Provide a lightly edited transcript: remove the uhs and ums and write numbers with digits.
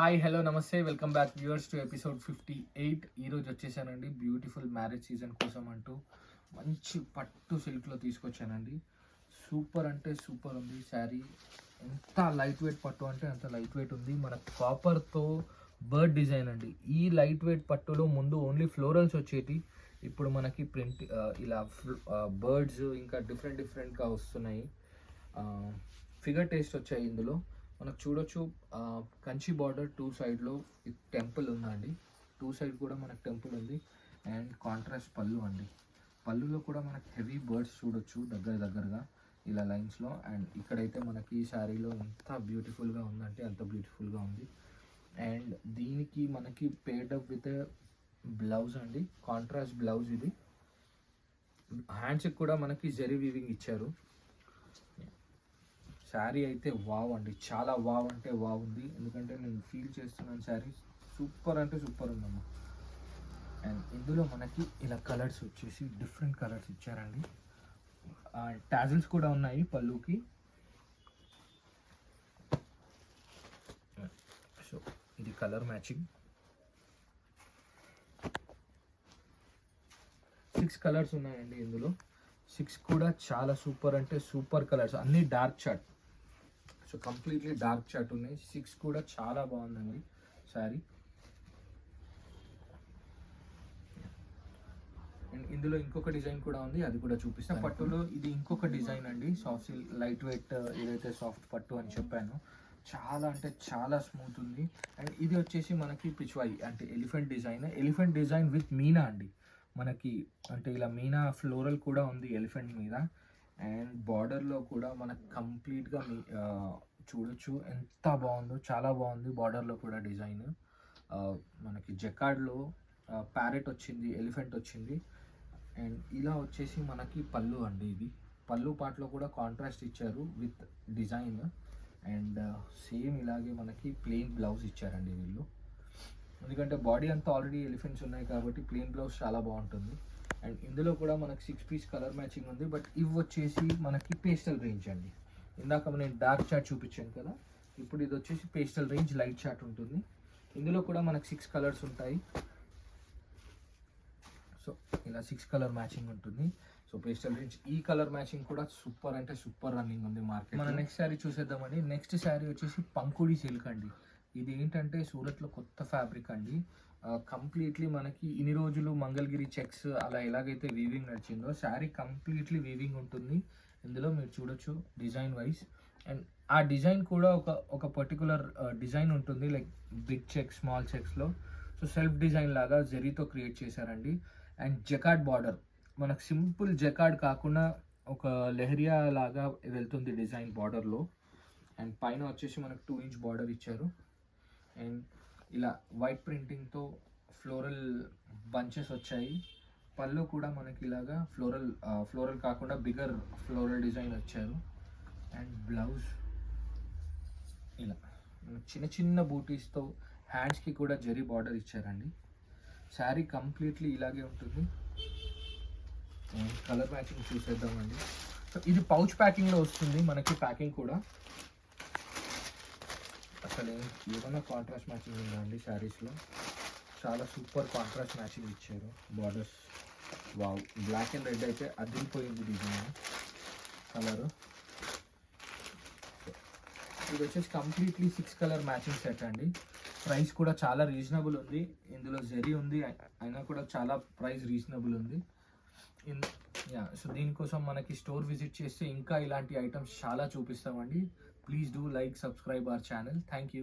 Hi hello నమస్తే welcome back viewers to episode 58. ఈరోజు వచ్చేసానండి బ్యూటిఫుల్ మ్యారేజ్ సీజన్ కోసం అంటూ మంచి పట్టు సిల్క్లో తీసుకొచ్చానండి. సూపర్ అంటే సూపర్ ఉంది శారీ. ఎంత లైట్ వెయిట్ పట్టు అంటే అంత లైట్ వెయిట్ ఉంది. మన కాపర్తో బర్డ్ డిజైన్ అండి. ఈ లైట్ వెయిట్ పట్టులో ముందు ఓన్లీ ఫ్లోరల్స్ వచ్చేటి, ఇప్పుడు మనకి ప్రింట్ ఇలా బర్డ్స్ ఇంకా డిఫరెంట్గా వస్తున్నాయి. ఫిగర్ టేస్ట్ వచ్చాయి ఇందులో. మనకు చూడొచ్చు కంచి బార్డర్ టూ సైడ్లో టెంపుల్ ఉందండి. టూ సైడ్ కూడా మనకు టెంపుల్ ఉంది. అండ్ కాంట్రాస్ట్ పళ్ళు అండి. పళ్ళులో కూడా మనకి హెవీ బర్డ్స్ చూడొచ్చు దగ్గరగా ఇలా లైన్స్లో. అండ్ ఇక్కడైతే మనకి ఈ శారీలో ఎంత బ్యూటిఫుల్గా ఉందంటే అంత బ్యూటిఫుల్గా ఉంది. అండ్ దీనికి మనకి పేడ్ అప్ విత్ బ్లౌజ్ అండి, కాంట్రాస్ట్ బ్లౌజ్. ఇది హ్యాండ్స్కి కూడా మనకి జరీ వీవింగ్ ఇచ్చారు. శారీ అయితే వావ్ అండి, చాలా వావ్ అంటే వావ్ ఉంది. ఎందుకంటే నేను ఫీల్ చేస్తున్నాను శారీ సూపర్ అంటే సూపర్ ఉందమ్మా. అండ్ ఇందులో మనకి ఇలా కలర్స్ వచ్చేసి డిఫరెంట్ కలర్స్ ఇచ్చారండి. టాజిల్స్ కూడా ఉన్నాయి పళ్ళుకి. సో ఇది కలర్ మ్యాచింగ్. 6 కలర్స్ ఉన్నాయండి ఇందులో. 6 కూడా చాలా సూపర్ అంటే సూపర్ కలర్స్, అన్నీ డార్క్ చాట్. సో కంప్లీట్లీ డార్క్ చాట్ ఉన్నాయి. 6 కూడా చాలా బాగుందండి శారీ. అండ్ ఇందులో ఇంకొక డిజైన్ కూడా ఉంది, అది కూడా చూపిస్తాను. పట్టులో ఇది ఇంకొక డిజైన్ అండి. సాఫ్ట్ సిల్క్ లైట్ వెయిట్ ఏదైతే సాఫ్ట్ పట్టు అని చెప్పాను, చాలా అంటే చాలా స్మూత్ ఉంది. అండ్ ఇది వచ్చేసి మనకి పిచ్వాయి అంటే ఎలిఫెంట్ డిజైన్ విత్ మీనా అండి. మనకి అంటే ఇలా మీనా ఫ్లోరల్ కూడా ఉంది ఎలిఫెంట్ మీద. అండ్ బార్డర్లో కూడా మనకు కంప్లీట్గా చూడొచ్చు ఎంత బాగుందో, చాలా బాగుంది. బార్డర్లో కూడా డిజైన్ మనకి జకార్డ్లో ప్యారెట్ వచ్చింది, ఎలిఫెంట్ వచ్చింది. అండ్ ఇలా వచ్చేసి మనకి పళ్ళు అండి. ఇది పళ్ళు పాటలో కూడా కాంట్రాస్ట్ ఇచ్చారు విత్ డిజైన్. అండ్ సేమ్ ఇలాగే మనకి ప్లెయిన్ బ్లౌజ్ ఇచ్చారండి వీళ్ళు. ఎందుకంటే బాడీ అంతా ఆల్రెడీ ఎలిఫెంట్స్ ఉన్నాయి కాబట్టి ప్లెయిన్ బ్లౌజ్ చాలా బాగుంటుంది. అండ్ ఇందులో కూడా మనకి 6 పీస్ కలర్ మ్యాచింగ్ ఉంది. బట్ ఇవి వచ్చేసి మనకి పేస్టల్ రేంజ్ అండి. ఇందాక నేను డార్క్ చాట్ చూపించాను కదా, ఇప్పుడు ఇది వచ్చేసి పేస్టల్ రేంజ్ లైట్ చాట్ ఉంటుంది. ఇందులో కూడా మనకి 6 కలర్స్ ఉంటాయి. సో ఇలా 6 కలర్ మ్యాచింగ్ ఉంటుంది. సో పేస్టల్ రేంజ్ ఈ కలర్ మ్యాచింగ్ కూడా సూపర్ అంటే సూపర్ రన్నింగ్ ఉంది మార్కెట్. మన నెక్స్ట్ శారీ చూసేద్దామండి. నెక్స్ట్ శారీ వచ్చేసి పంకుడి సిల్క్ అండి. ఇది ఏంటంటే సూరత్లో కొత్త ఫ్యాబ్రిక్ అండి. కంప్లీట్లీ మనకి ఇన్ని రోజులు మంగళగిరి చెక్స్ అలా ఎలాగైతే వీవింగ్ నడిచిందో శారీ కంప్లీట్లీ వీవింగ్ ఉంటుంది. ఇందులో మీరు చూడొచ్చు డిజైన్ వైజ్. అండ్ ఆ డిజైన్ కూడా ఒక పర్టికులర్ డిజైన్ ఉంటుంది, లైక్ బిగ్ చెక్స్ స్మాల్ చెక్స్లో. సో సెల్ఫ్ డిజైన్ లాగా జరీతో క్రియేట్ చేశారండి. అండ్ జకార్డ్ బార్డర్, మనకు సింపుల్ జకార్డ్ కాకుండా ఒక లెహరియా లాగా వెళ్తుంది డిజైన్ బార్డర్లో. అండ్ పైన వచ్చేసి మనకు 2 ఇంచ్ బార్డర్ ఇచ్చారు. అండ్ ఇలా వైట్ ప్రింటింగ్తో ఫ్లోరల్ బంచెస్ వచ్చాయి. పళ్ళు కూడా మనకి ఇలాగా ఫ్లోరల్ కాకుండా బిగర్ ఫ్లోరల్ డిజైన్ వచ్చారు. అండ్ బ్లౌజ్ ఇలా చిన్న బూటీస్తో హ్యాండ్స్కి కూడా జరీ బార్డర్ ఇచ్చారండి. శారీ కంప్లీట్లీ ఇలాగే ఉంటుంది. కలర్ మ్యాచింగ్ చూసేద్దామండి. సో ఇది పౌచ్ ప్యాకింగ్లో వస్తుంది మనకి. ప్యాకింగ్ కూడా అసలు ఏమైనా కాంట్రాస్ట్ మ్యాచింగ్ ఉందండి శారీస్లో. చాలా సూపర్ కాంట్రాస్ట్ మ్యాచింగ్ ఇచ్చారు. Borders wow, black and red అయితే అదిరిపోయింది డిజైన్ కలరు. ఇది వచ్చేసి కంప్లీట్లీ 6 కలర్ మ్యాచింగ్ సెట్ అండి. ప్రైస్ కూడా చాలా రీజనబుల్ ఉంది. ఇందులో జరీ ఉంది అయినా కూడా చాలా ప్రైస్ రీజనబుల్ ఉంది. సో దీనికోసం మనకి స్టోర్ విజిట్ చేస్తే ఇంకా ఇలాంటి ఐటమ్స్ చాలా చూపిస్తామండి. Please do like, subscribe our channel. Thank you.